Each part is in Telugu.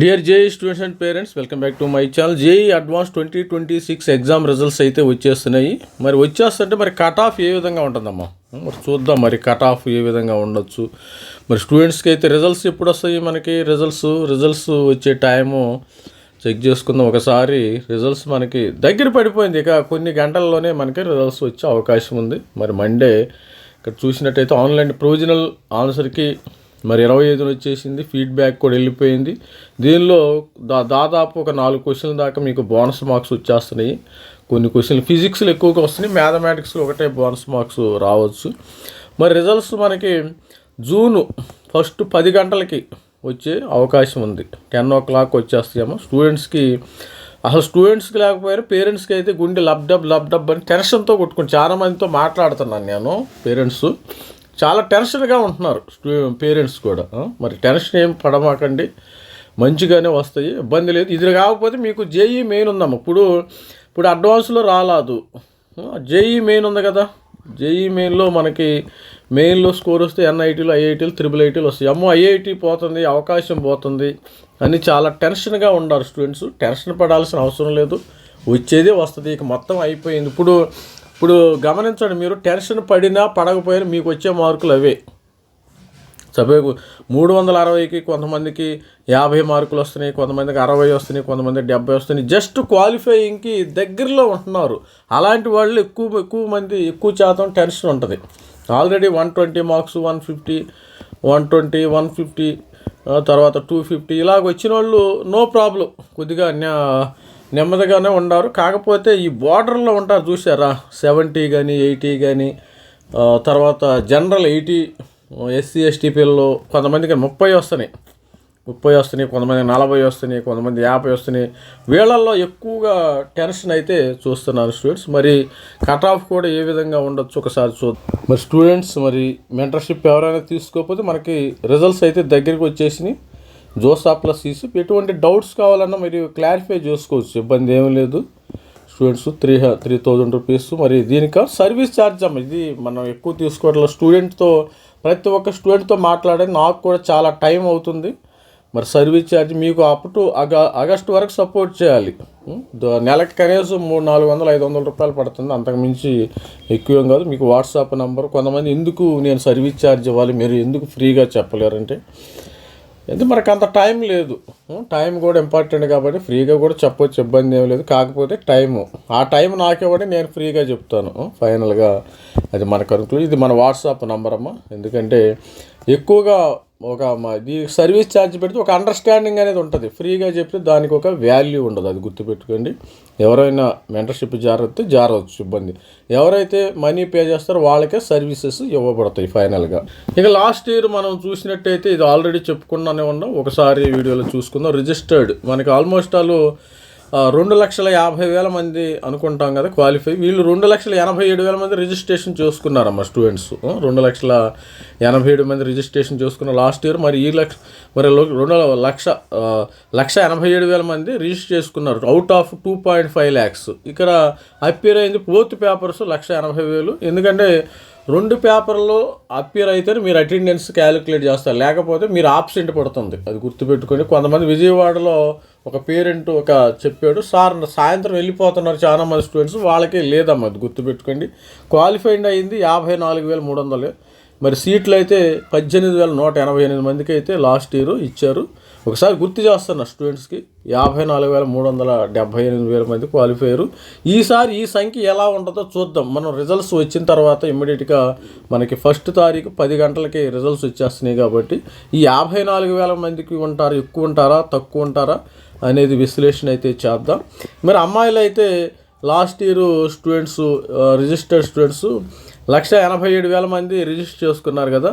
Dear JEE students and parents, welcome back to my channel. JEE advance 2026 exam results అయితే వచ్చేస్తున్నాయి. మరి వచ్చేస్తుంటే మరి కట్ ఆఫ్ ఏ విధంగా ఉంటుందమ్మా? మరి చూద్దాం, మరి కట్ ఆఫ్ ఏ విధంగా ఉండొచ్చు. మరి స్టూడెంట్స్కి అయితే రిజల్ట్స్ ఎప్పుడు వస్తాయి? మనకి రిజల్ట్స్ వచ్చే టైము చెక్ చేసుకుందాం ఒకసారి. రిజల్ట్స్ మనకి దగ్గర పడిపోయింది, ఇక కొన్ని గంటల్లోనే మనకి రిజల్ట్స్ వచ్చే అవకాశం ఉంది. మరి మండే ఇక్కడ చూసినట్టయితే ఆన్లైన్ ప్రొవిజనల్ ఆన్సర్కి మరి 25 వచ్చేసింది, ఫీడ్బ్యాక్ కూడా వెళ్ళిపోయింది. దీనిలో దాదాపు ఒక 4 క్వశ్చన్ల దాకా మీకు బోనస్ మార్క్స్ వచ్చేస్తున్నాయి. కొన్ని క్వశ్చన్లు ఫిజిక్స్లో ఎక్కువగా వస్తున్నాయి, మ్యాథమెటిక్స్లో ఒకటే బోనస్ మార్క్స్ రావచ్చు. మరి రిజల్ట్స్ మనకి జూన్ 1 10 గంటలకి వచ్చే అవకాశం ఉంది. 10 o'clock వచ్చేస్తాయేమో. స్టూడెంట్స్కి లేకపోయినా పేరెంట్స్కి అయితే గుండె లబ్డబ్ అని టెన్షన్తో కొట్టుకుని చాలా మందితో మాట్లాడుతున్నాను నేను. పేరెంట్స్ చాలా టెన్షన్గా ఉంటున్నారు, పేరెంట్స్ కూడా. మరి టెన్షన్ ఏం పడమాకండి, మంచిగానే వస్తాయి, ఇబ్బంది లేదు. ఇది కాకపోతే మీకు జేఈ మెయిన్ ఉందమ్మ. ఇప్పుడు అడ్వాన్స్లో రాలేదు, జేఈ మెయిన్ ఉంది కదా. జేఈ మెయిన్లో మనకి మెయిన్లో స్కోర్ వస్తే ఎన్ఐటీలు, ఐఐటీలు, IIITలు వస్తాయి. అమ్మో ఐఐటీ పోతుంది, అవకాశం పోతుంది అని చాలా టెన్షన్గా ఉన్నారు స్టూడెంట్స్. టెన్షన్ పడాల్సిన అవసరం లేదు, వచ్చేదే వస్తుంది. ఇక మొత్తం అయిపోయింది. ఇప్పుడు గమనించండి, మీరు టెన్షన్ పడినా పడకపోయినా మీకు వచ్చే మార్కులు అవే. సపోజ్ 360కి కొంతమందికి 50 మార్కులు వస్తున్నాయి, కొంతమందికి 60 వస్తున్నాయి, కొంతమందికి 70 వస్తున్నాయి. జస్ట్ క్వాలిఫైయింగ్కి దగ్గరలో ఉంటున్నారు. అలాంటి వాళ్ళు ఎక్కువ శాతం టెన్షన్ ఉంటుంది. ఆల్రెడీ 120 మార్క్స్, 150, 120, 150, తర్వాత 250 ఇలాగ వచ్చిన వాళ్ళు నో ప్రాబ్లం, కొద్దిగా నెమ్మదిగానే ఉండారు. కాకపోతే ఈ బార్డర్లో ఉంటారు చూసారా, 70 కానీ 80 కానీ, తర్వాత జనరల్ 80, SC ST పిల్లలు కొంతమందికి 30 వస్తున్నాయి, కొంతమంది 40 వస్తున్నాయి, కొంతమంది 50 వస్తున్నాయి. వీళ్ళల్లో ఎక్కువగా టెన్షన్ అయితే చూస్తున్నారు స్టూడెంట్స్. మరి కట్ ఆఫ్ కూడా ఏ విధంగా ఉండొచ్చు ఒకసారి చూద్దాం. మరి స్టూడెంట్స్ మరి మెంటర్షిప్ ఎవరైనా తీసుకోకపోతే మనకి రిజల్ట్స్ అయితే దగ్గరికి వచ్చేసినాయి. జోసా+, ఎటువంటి డౌట్స్ కావాలన్నా మీరు క్లారిఫై చేసుకోవచ్చు, ఇబ్బంది ఏమీ లేదు. Students 3,000 rupees. మరి దీనికి సర్వీస్ ఛార్జ్ అమ్మ, ఇది మనం ఎక్కువ తీసుకోవట్లేదు. ప్రతి ఒక్క స్టూడెంట్తో మాట్లాడేది నాకు కూడా చాలా టైం అవుతుంది. మరి సర్వీస్ ఛార్జ్ మీకు అప్ టు ఆగస్టు వరకు సపోర్ట్ చేయాలి. నెలకి కనీసం 400, 500 రూపాయలు పడుతుంది, అంతకుమించి ఎక్కువేం కాదు. మీకు వాట్సాప్ నెంబర్. కొంతమంది ఎందుకు నేను సర్వీస్ ఛార్జ్ ఇవ్వాలి, మీరు ఎందుకు ఫ్రీగా చెప్పలేరంటే, మనకు అంత టైం లేదు. టైం కూడా ఇంపార్టెంట్ కాబట్టి ఫ్రీగా కూడా చెప్పవచ్చు, ఇబ్బంది ఏం లేదు. కాకపోతే ఆ టైం నాకివ్వండి, నేను ఫ్రీగా చెప్తాను. ఫైనల్గా అది మనకు అనుకూలం. ఇది మన వాట్సాప్ నెంబర్ అమ్మ. ఎందుకంటే ఎక్కువగా దీనికి సర్వీస్ ఛార్జ్ పెడితే ఒక అండర్స్టాండింగ్ అనేది ఉంటుంది. ఫ్రీగా చెప్తే దానికి ఒక వాల్యూ ఉండదు, అది గుర్తుపెట్టుకోండి. ఎవరైనా మెంటర్షిప్ జారవచ్చు, ఇబ్బంది. ఎవరైతే మనీ పే చేస్తారో వాళ్ళకే సర్వీసెస్ ఇవ్వబడతాయి ఫైనల్గా. ఇక లాస్ట్ ఇయర్ మనం చూసినట్టయితే ఇది ఆల్రెడీ చెప్పుకున్నానే ఉన్నాం, ఒకసారి వీడియోలో చూసుకుందాం. రిజిస్టర్డ్ మనకి ఆల్మోస్ట్ 2,50,000 మంది అనుకుంటాం కదా క్వాలిఫై. వీళ్ళు 2,87,000 మంది రిజిస్ట్రేషన్ చేసుకున్నారమ్మా స్టూడెంట్స్. 2,87,000 మంది రిజిస్ట్రేషన్ చేసుకున్నారు లాస్ట్ ఇయర్. మరి 1,87,000 మంది రిజిస్టర్ చేసుకున్నారు అవుట్ ఆఫ్ 2.5 lakhs. ఇక్కడ అప్పీర్ అయింది బోత్ పేపర్స్ 1,80,000. ఎందుకంటే 2 పేపర్లో అప్పీర్ అయితే మీరు అటెండెన్స్ క్యాలిక్యులేట్ చేస్తారు, లేకపోతే మీరు ఆబ్సెంట్ పడుతుంది, అది గుర్తుపెట్టుకోండి. కొంతమంది విజయవాడలో ఒక పేరెంట్ చెప్పాడు, సార్ సాయంత్రం వెళ్ళిపోతున్నారు చాలా మంది స్టూడెంట్స్, వాళ్ళకే లేదమ్మా, అది గుర్తుపెట్టుకోండి. క్వాలిఫైడ్ అయింది 54,300. మరి సీట్లు అయితే 18,188 మందికి అయితే లాస్ట్ ఇయర్ ఇచ్చారు. ఒకసారి గుర్తు చేస్తున్నా స్టూడెంట్స్కి, 54,378 మంది క్వాలిఫై అయ్యారు. ఈసారి ఈ సంఖ్య ఎలా ఉంటుందో చూద్దాం. మనం రిజల్ట్స్ వచ్చిన తర్వాత ఇమ్మీడియట్గా మనకి 1 తారీఖు 10 గంటలకి రిజల్ట్స్ వచ్చేస్తున్నాయి కాబట్టి ఈ 54,000 మందికి ఎక్కువ ఉంటారా తక్కువ ఉంటారా అనేది విశ్లేషణ అయితే చేద్దాం. మరి అమ్మాయిలు అయితే last year students registered students 1,87,000 మంది రిజిస్టర్ చేసుకున్నారు కదా.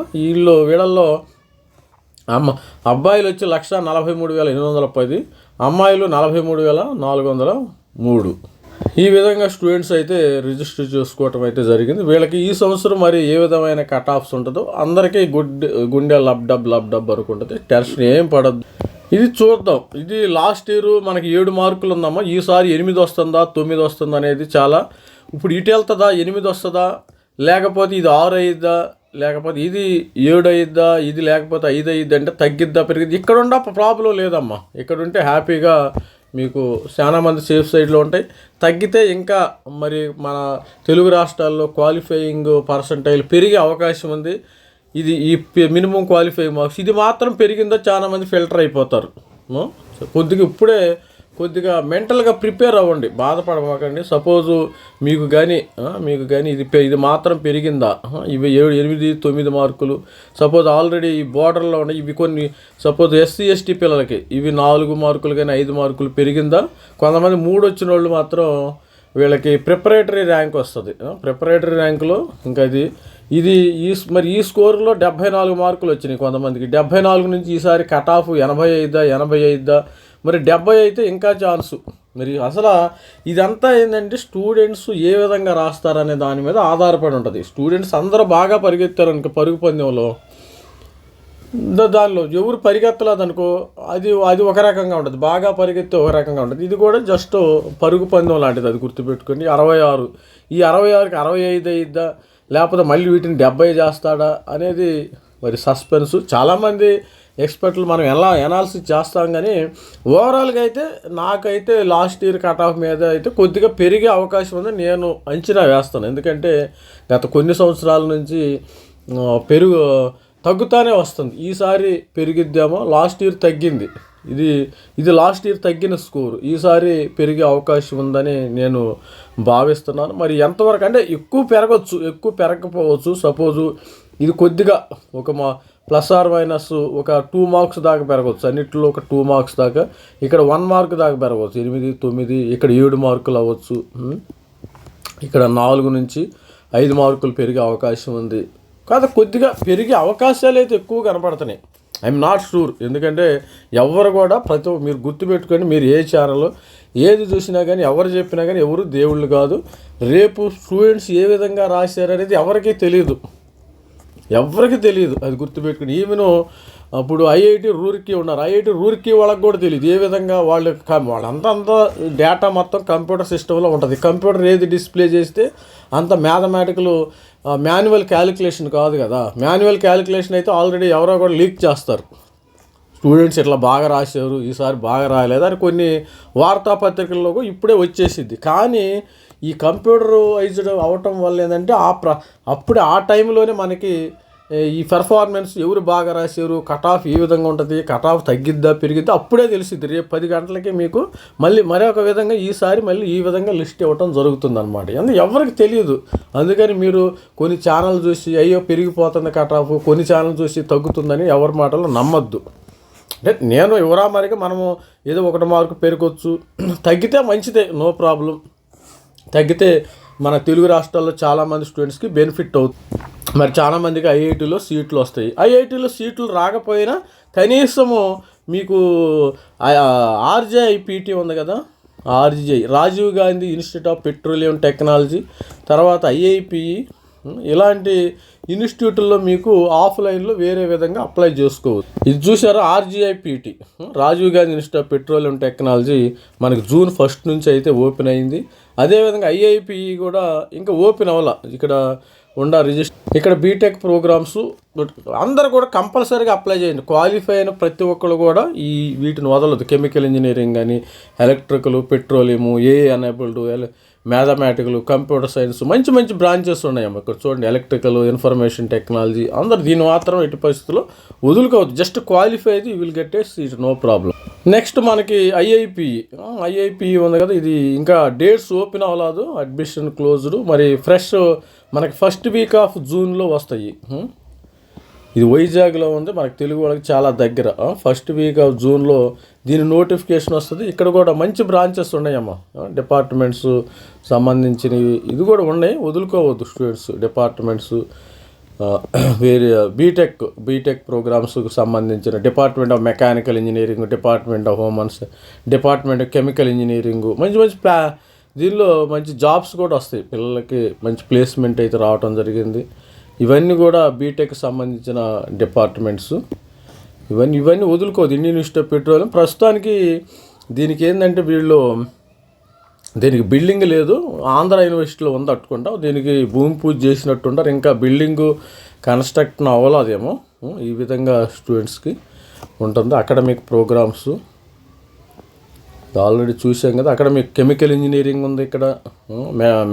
వీళ్ళల్లో అబ్బాయిలు వచ్చి 1,43,810, అమ్మాయిలు 43,403. ఈ విధంగా స్టూడెంట్స్ అయితే రిజిస్టర్ చేసుకోవటం అయితే జరిగింది. వీళ్ళకి ఈ సంవత్సరం మరి ఏ విధమైన కట్ ఆఫ్స్ ఉంటుందో అందరికీ గుండె లబ్డబ్ అనుకుంటుంది, టెన్షన్ ఏం పడద్దు. ఇది చూద్దాం. ఇది లాస్ట్ ఇయర్ మనకి 7 మార్కులు ఉందమ్మా. ఈసారి 8 వస్తుందా 9 వస్తుందా అనేది చాలా. ఇప్పుడు ఇటు వెళ్తుందా 8 వస్తుందా, లేకపోతే ఇది 6 అయ్యిద్దా, లేకపోతే ఇది 7 అయ్యిద్దా, ఇది లేకపోతే 5 అయ్యిద్దా అంటే తగ్గిద్దా పెరిగిద్ది, ఇక్కడ ఉండ ప్రాబ్లం లేదమ్మా. ఇక్కడ ఉంటే హ్యాపీగా మీకు చాలా మంది సేఫ్ సైడ్లో ఉంటాయి. తగ్గితే ఇంకా మరి మన తెలుగు రాష్ట్రాల్లో క్వాలిఫైయింగ్ పర్సంటైల్ పెరిగే అవకాశం ఉంది. ఇది ఈ మినిమం క్వాలిఫైయింగ్ మార్క్స్ ఇది మాత్రం పెరిగిందో చాలా మంది ఫిల్టర్ అయిపోతారు. కొద్దిగా మెంటల్గా ప్రిపేర్ అవ్వండి, బాధపడమాకండి. సపోజు మీకు కానీ ఇది మాత్రం పెరిగిందా, ఇవి 7, 8, 9 మార్కులు సపోజ్ ఆల్రెడీ ఈ బోర్డర్లో ఉన్నాయి, ఇవి కొన్ని సపోజ్ SC ST పిల్లలకి ఇవి 4 మార్కులు కానీ 5 మార్కులు పెరిగిందా. కొంతమంది 3 వచ్చిన వాళ్ళు మాత్రం వీళ్ళకి ప్రిపరేటరీ ర్యాంక్ వస్తుంది. ప్రిపరేటరీ ర్యాంకులో ఇంకా ఈ స్కోర్లో 74 మార్కులు వచ్చినాయి కొంతమందికి. 74 నుంచి ఈసారి కట్ ఆఫ్ 80 అయిద్దా, 80 అయిద్దా, మరి 70 అయితే ఇంకా ఛాన్సు. మరి అసలు ఇదంతా ఏంటంటే స్టూడెంట్స్ ఏ విధంగా రాస్తారనే దాని మీద ఆధారపడి ఉంటుంది. స్టూడెంట్స్ అందరూ బాగా పరిగెత్తారనుకో పరుగు పందెంలో, దానిలో ఎవరు పరిగెత్తలేదనుకో అది ఒక రకంగా ఉంటుంది, బాగా పరిగెత్తే ఒక రకంగా ఉంటుంది. ఇది కూడా జస్ట్ పరుగు పందెం లాంటిది, అది గుర్తుపెట్టుకోండి. 66 ఈ 66కి 65 అయిద్దా, లేకపోతే మళ్ళీ వీటిని 70 చేస్తాడా అనేది మరి సస్పెన్స్. చాలామంది ఎక్స్పర్ట్లు మనం ఎలా ఎనాలిసిస్ చేస్తాం, కానీ ఓవరాల్గా అయితే నాకైతే లాస్ట్ ఇయర్ కట్ ఆఫ్ మీద అయితే కొద్దిగా పెరిగే అవకాశం ఉంది నేను అంచనా వేస్తాను. ఎందుకంటే గత కొన్ని సంవత్సరాల నుంచి తగ్గుతానే వస్తుంది. ఈసారి పెరిగిద్దేమో, లాస్ట్ ఇయర్ తగ్గింది, ఇది లాస్ట్ ఇయర్ తగ్గిన స్కోర్, ఈసారి పెరిగే అవకాశం ఉందని నేను భావిస్తున్నాను. మరి ఎంతవరకు అంటే ఎక్కువ పెరగచ్చు, ఎక్కువ పెరగకపోవచ్చు. సపోజు ఇది కొద్దిగా ఒక ప్లస్ ఆర్ మైనస్ ఒక 2 మార్క్స్ దాకా పెరగవచ్చు, అన్నింటిలో ఒక 2 మార్క్స్ దాకా. ఇక్కడ 1 మార్క్ దాకా పెరగవచ్చు, 8, 9, ఇక్కడ 7 మార్కులు అవ్వచ్చు. ఇక్కడ 4 నుంచి 5 మార్కులు పెరిగే అవకాశం ఉంది. కాదు కొద్దిగా పెరిగే అవకాశాలు అయితే ఎక్కువ కనపడుతున్నాయి. ఐఎమ్ నాట్ షూర్, ఎందుకంటే ఎవరు కూడా మీరు గుర్తుపెట్టుకొని, మీరు ఏ ఛానల్ ఏది చూసినా కానీ ఎవరు చెప్పినా కానీ ఎవరు దేవుళ్ళు కాదు. రేపు స్టూడెంట్స్ ఏ విధంగా రాశారనేది ఎవరికీ తెలియదు, అది గుర్తుపెట్టుకుని. ఈవెన్ అప్పుడు IIT రూర్కీ ఉన్నారు, IIT రూర్కీ వాళ్ళకి కూడా తెలియదు ఏ విధంగా వాళ్ళంతా డేటా మొత్తం కంప్యూటర్ సిస్టంలో ఉంటుంది. కంప్యూటర్ ఏది డిస్ప్లే చేస్తే అంత మ్యాథమెటికల్ మాన్యువల్ క్యాలిక్యులేషన్ కాదు కదా. మాన్యువల్ క్యాలిక్యులేషన్ అయితే ఆల్రెడీ ఎవరో కూడా లీక్ చేస్తారు, స్టూడెంట్స్ ఇట్లా బాగా రాశారు, ఈసారి బాగా రాయలేదు అని కొన్ని వార్తాపత్రికల్లో ఇప్పుడే వచ్చేసిద్ది. కానీ ఈ కంప్యూటరైజ్డ్ అవటం వల్ల ఏంటంటే అప్పుడే ఆ టైంలోనే మనకి ఈ పెర్ఫార్మెన్స్ ఎవరు బాగా రాశారు, కట్ ఆఫ్ ఏ విధంగా ఉంటుంది, కట్ ఆఫ్ తగ్గిద్దా పెరిగిద్దా అప్పుడే తెలిసిద్ది. రేపు 10 గంటలకి మీకు మరొక విధంగా ఈసారి మళ్ళీ ఈ విధంగా లిస్ట్ ఇవ్వటం జరుగుతుంది అనమాట. ఎవరికి తెలియదు. అందుకని మీరు కొన్ని ఛానల్ చూసి అయ్యో పెరిగిపోతుంది కట్ ఆఫ్, కొన్ని ఛానల్ చూసి తగ్గుతుందని ఎవరి మాటలు నమ్మద్దు. అంటే నేను మరిగా మనము ఏదో 1 మార్కు పెరగవచ్చు, తగ్గితే మంచిదే, నో ప్రాబ్లం. తగ్గితే మన తెలుగు రాష్ట్రాల్లో చాలామంది స్టూడెంట్స్కి బెనిఫిట్ అవుతుంది. మరి చాలామందికి IITలో సీట్లు వస్తాయి. IITలో సీట్లు రాకపోయినా కనీసము మీకు RJIPT ఉంది కదా, RGI Rajiv Gandhi Institute of Petroleum Technology, తర్వాత IIPE ఇలాంటి ఇన్స్టిట్యూట్లో మీకు ఆఫ్లైన్లో వేరే విధంగా అప్లై చేసుకోవచ్చు. ఇది చూసారా, RGIPT Rajiv Gandhi Institute of Petroleum Technology మనకి June 1 నుంచి అయితే ఓపెన్ అయింది. అదేవిధంగా IIPE కూడా ఇంకా ఓపెన్ అవ్వాల. ఇక్కడ బీటెక్ ప్రోగ్రామ్స్ అందరూ కూడా కంపల్సరీగా అప్లై చేయండి. క్వాలిఫై అయిన ప్రతి ఒక్కరు కూడా వీటిని వదలదు. కెమికల్ ఇంజనీరింగ్ కానీ, electrical, petroleum, enabled, mathematical, computer science మంచి మంచి బ్రాంచెస్ ఉన్నాయమ్మ. ఇక్కడ చూడండి, ఎలక్ట్రికల్, ఇన్ఫర్మేషన్ టెక్నాలజీ, అందరు దీన్ని మాత్రం ఎట్టి పరిస్థితుల్లో వదులుకోవద్దు. జస్ట్ క్వాలిఫై అయితే you will get a seat, no problem. Next మనకి IIPE ఉంది కదా, ఇది ఇంకా డేట్స్ ఓపెన్ అవ్వలేదు, అడ్మిషన్ క్లోజ్డ్. మరి ఫ్రెష్ మనకి ఫస్ట్ వీక్ ఆఫ్ జూన్లో వస్తాయి. ఇది వైజాగ్లో ఉంది, మనకి తెలుగు వాళ్ళకి చాలా దగ్గర. ఫస్ట్ వీక్ ఆఫ్ జూన్లో దీని నోటిఫికేషన్ వస్తుంది. ఇక్కడ కూడా మంచి బ్రాంచెస్ ఉన్నాయమ్మా, డిపార్ట్మెంట్స్ సంబంధించినవి ఇది కూడా ఉన్నాయి, వదులుకోవద్దు స్టూడెంట్స్. డిపార్ట్మెంట్స్ వేరే బీటెక్ ప్రోగ్రామ్స్కి సంబంధించిన department of mechanical engineering, department of humans, department of chemical engineering, మంచి దీనిలో మంచి జాబ్స్ కూడా వస్తాయి. పిల్లలకి మంచి ప్లేస్మెంట్ అయితే రావటం జరిగింది. ఇవన్నీ కూడా బీటెక్ సంబంధించిన డిపార్ట్మెంట్స్. ఇవన్నీ వదులుకోదు. ఇండియన్ ఇన్స్టిట్యూట్ ఆఫ్ పెట్రోలియం ప్రస్తుతానికి దీనికి ఏంటంటే వీళ్ళు దీనికి బిల్డింగ్ లేదు, ఆంధ్ర యూనివర్సిటీలో ఉంది అట్టుకుంటాం. దీనికి భూమి పూజ చేసినట్టుంటారు, ఇంకా బిల్డింగు కన్స్ట్రక్ట్ అవ్వలేదేమో. ఈ విధంగా స్టూడెంట్స్కి ఉంటుంది. అకాడమిక్ ప్రోగ్రామ్స్ ఆల్రెడీ చూసాం కదా. అక్కడ మీకు కెమికల్ ఇంజనీరింగ్ ఉంది, ఇక్కడ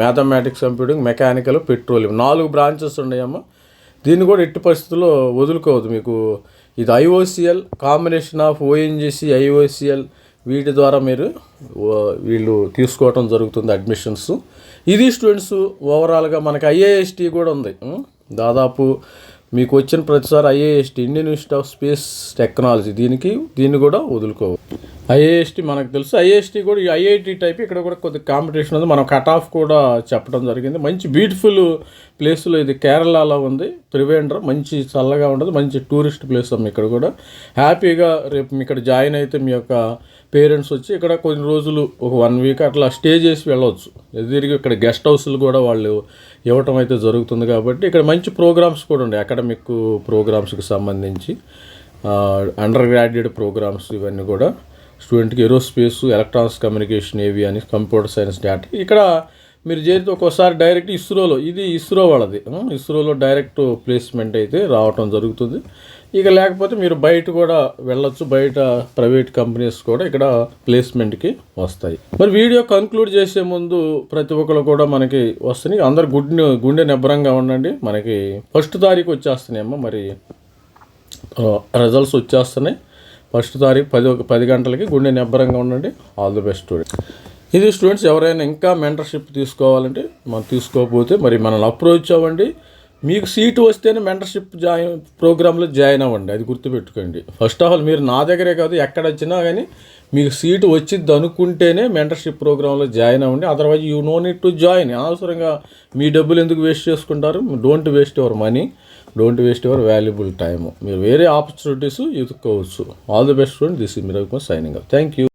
mathematics, computing, mechanical, petroleum 4 branches ఉన్నాయమ్మా. దీన్ని కూడా ఎట్టి పరిస్థితుల్లో వదులుకోవద్దు. మీకు ఇది IOCL combination of ONGC, IOCL వీటి ద్వారా వీళ్ళు తీసుకోవటం జరుగుతుంది అడ్మిషన్స్. ఇది స్టూడెంట్స్ ఓవరాల్గా మనకి ఐఏఎస్టీ కూడా ఉంది. దాదాపు మీకు వచ్చిన ప్రతిసారి IIST, Indian institute of space technology, దీన్ని కూడా వదులుకోవచ్చు. ఐఏఎస్టీ మనకు తెలుసు. ఐఏఎస్టీ కూడా ఈ ఐఐటి టైప్, ఇక్కడ కూడా కొద్దిగా కాంపిటీషన్ ఉంది. మనం కట్ ఆఫ్ కూడా చెప్పడం జరిగింది. మంచి బ్యూటిఫుల్ ప్లేస్లో ఇది కేరళలో ఉంది, త్రివేంద్రం. మంచి చల్లగా ఉంటుంది, మంచి టూరిస్ట్ ప్లేస్ అమ్మ. ఇక్కడ కూడా హ్యాపీగా రేపు ఇక్కడ జాయిన్ అయితే మీ యొక్క పేరెంట్స్ వచ్చి ఇక్కడ కొన్ని రోజులు ఒక 1 వీక్ అట్లా స్టే చేసి వెళ్ళవచ్చు. తిరిగి ఇక్కడ గెస్ట్ హౌస్లు కూడా వాళ్ళు ఇవ్వటం అయితే జరుగుతుంది. కాబట్టి ఇక్కడ మంచి ప్రోగ్రామ్స్ కూడా ఉన్నాయి, అకాడమిక్ ప్రోగ్రామ్స్కి సంబంధించి అండర్ గ్రాడ్యుయేట్ ప్రోగ్రామ్స్. ఇవన్నీ కూడా స్టూడెంట్కి aerospace, electronics communication, avionics, computer science, data. ఇక్కడ మీరు చేరితే ఒక్కోసారి డైరెక్ట్ ఇస్రోలో, ఇది ఇస్రో వాళ్ళది, ఇస్రోలో డైరెక్ట్ ప్లేస్మెంట్ అయితే రావటం జరుగుతుంది. ఇక లేకపోతే మీరు బయట కూడా వెళ్ళొచ్చు, బయట ప్రైవేట్ కంపెనీస్ కూడా ఇక్కడ ప్లేస్మెంట్కి వస్తాయి. మరి వీడియో కంక్లూడ్ చేసే ముందు ప్రతి ఒక్కరు కూడా మనకి వస్తున్నాయి. అందరు గుండె నిబ్బరంగా ఉండండి. మనకి 1వ తారీఖు వచ్చేస్తున్నాయమ్మా. మరి రిజల్ట్స్ వచ్చేస్తున్నాయి 1వ తారీఖు 10 గంటలకి. గుండె నిబ్బరంగా ఉండండి. All the best students. ఇది స్టూడెంట్స్ ఎవరైనా ఇంకా మెంటర్షిప్ తీసుకోవాలంటే మనం తీసుకోకపోతే మరి మనల్ని అప్రోచ్ అవ్వండి. మీకు సీటు వస్తేనే మెంటర్షిప్ ప్రోగ్రాంలో జాయిన్ అవ్వండి, అది గుర్తుపెట్టుకోండి. ఫస్ట్ ఆఫ్ ఆల్ మీరు నా దగ్గరే కాదు ఎక్కడ వచ్చినా కానీ మీకు సీటు వచ్చింది అనుకుంటేనే మెంటర్షిప్ ప్రోగ్రాంలో జాయిన్ అవ్వండి. Otherwise you no need to join. అనవసరంగా మీ డబ్బులు ఎందుకు వేస్ట్ చేసుకుంటారు? Don't waste your money, don't waste your valuable time. మీరు వేరే ఆపర్చునిటీస్ ఎదుర్కోవచ్చు. All the best student. This is me Ravikumar signing off. Thank you.